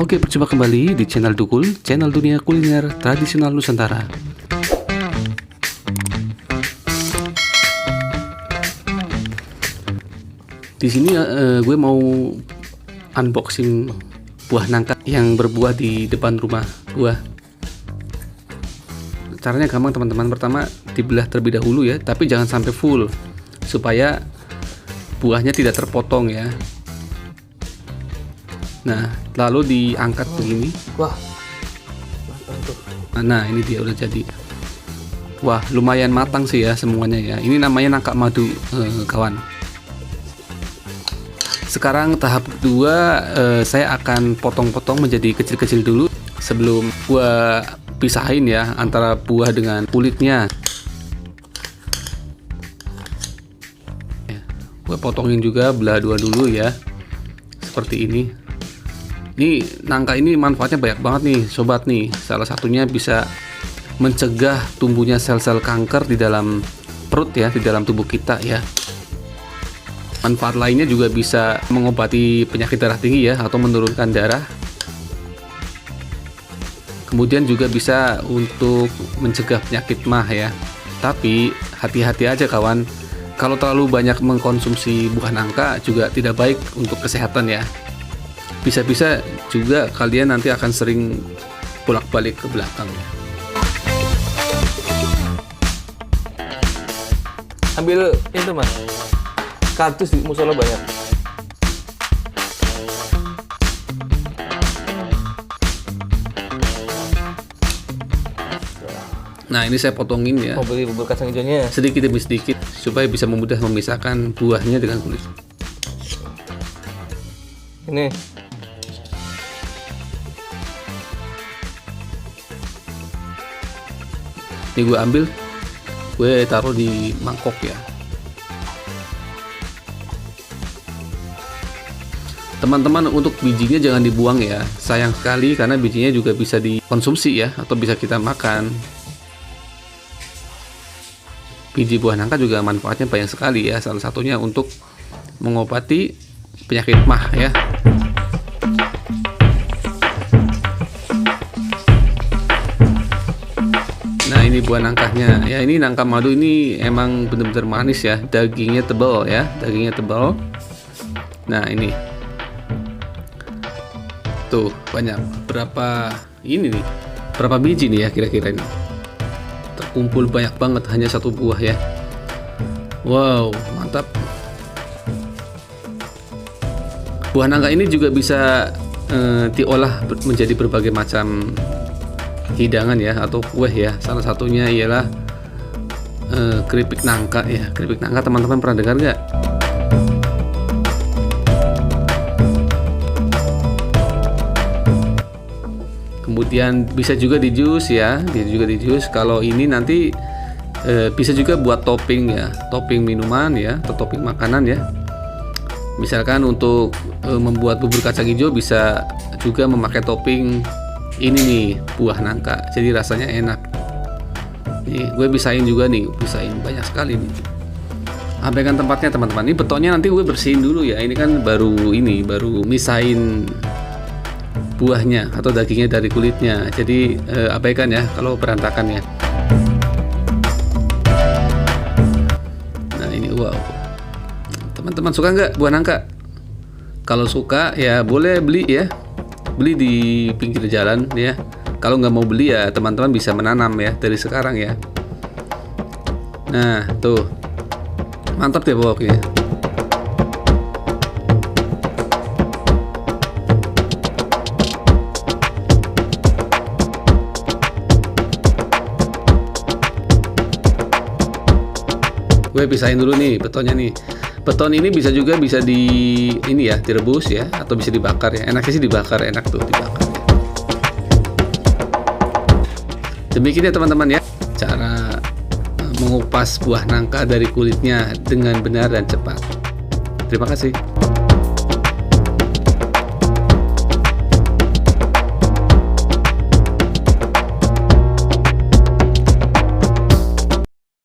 Oke, berjumpa kembali di channel Dukul, channel dunia kuliner tradisional Nusantara. Di sini gue mau unboxing buah nangka yang berbuah di depan rumah gue. Caranya gampang teman-teman. Pertama dibelah terlebih dahulu ya, tapi jangan sampai full supaya buahnya tidak terpotong ya. Nah, lalu diangkat begini. Wah, nah ini dia udah jadi. Wah, lumayan matang sih ya semuanya ya. Ini namanya nangka madu, kawan. Sekarang tahap kedua, saya akan potong-potong menjadi kecil-kecil dulu sebelum gua pisahin ya antara buah dengan kulitnya. Gue potongin juga belah dua dulu ya, seperti ini. Ini nangka ini manfaatnya banyak banget nih sobat nih. Salah satunya bisa mencegah tumbuhnya sel-sel kanker di dalam perut ya, di dalam tubuh kita ya. Manfaat lainnya juga bisa mengobati penyakit darah tinggi ya, atau menurunkan darah. Kemudian juga bisa untuk mencegah penyakit MAH ya. Tapi hati-hati aja kawan, kalau terlalu banyak mengkonsumsi buah nangka juga tidak baik untuk kesehatan ya. Bisa-bisa juga kalian nanti akan sering bolak-balik ke belakang ya. ambil itu mas, kardus di musola banyak. Nah ini saya potongin ya, Mau beli bubur kacang hijaunya. sedikit demi sedikit supaya bisa memudah memisahkan buahnya dengan kulit. Ini Ini gue ambil, gue taruh di mangkok ya. Teman-teman, untuk bijinya jangan dibuang ya, sayang sekali karena bijinya juga bisa dikonsumsi ya, atau bisa kita makan. Biji buah nangka juga manfaatnya banyak sekali ya, salah satunya untuk mengobati penyakit MAH ya. Nah ini buah nangkanya ya, ini nangka madu ini emang bener-bener manis ya, dagingnya tebal ya, dagingnya tebal. Nah ini tuh banyak, berapa ini nih, berapa biji nih ya kira-kira ini, terkumpul banyak banget hanya satu buah ya. Wow, mantap. Buah nangka ini juga bisa diolah menjadi berbagai macam hidangan ya, atau kue ya. Salah satunya ialah keripik nangka ya. Keripik nangka teman-teman pernah dengar nggak? Kemudian bisa juga di jus ya, bisa juga di jus. Kalau ini nanti bisa juga buat topping ya, topping minuman ya, atau topping makanan ya. Misalkan untuk membuat bubur kacang hijau bisa juga memakai topping ini nih, buah nangka, jadi rasanya enak. Nih gue bisain juga nih, bisain banyak sekali nih. Abaikan tempatnya teman-teman. Ini betonnya nanti gue bersihin dulu ya. Ini kan baru misain buahnya atau dagingnya dari kulitnya. Jadi abaikan ya kalau berantakan ya. Nah ini wow. Teman-teman suka nggak buah nangka? Kalau suka ya boleh beli ya. Beli di pinggir jalan ya. Kalau nggak mau beli ya teman-teman bisa menanam ya dari sekarang ya. Nah tuh mantap deh pokoknya. Gue pisahin dulu nih betonnya nih. Beton ini bisa direbus ya, atau bisa dibakar ya. Enaknya sih dibakar, enak tuh dibakar. Demikian ya teman-teman ya, cara mengupas buah nangka dari kulitnya dengan benar dan cepat. Terima kasih.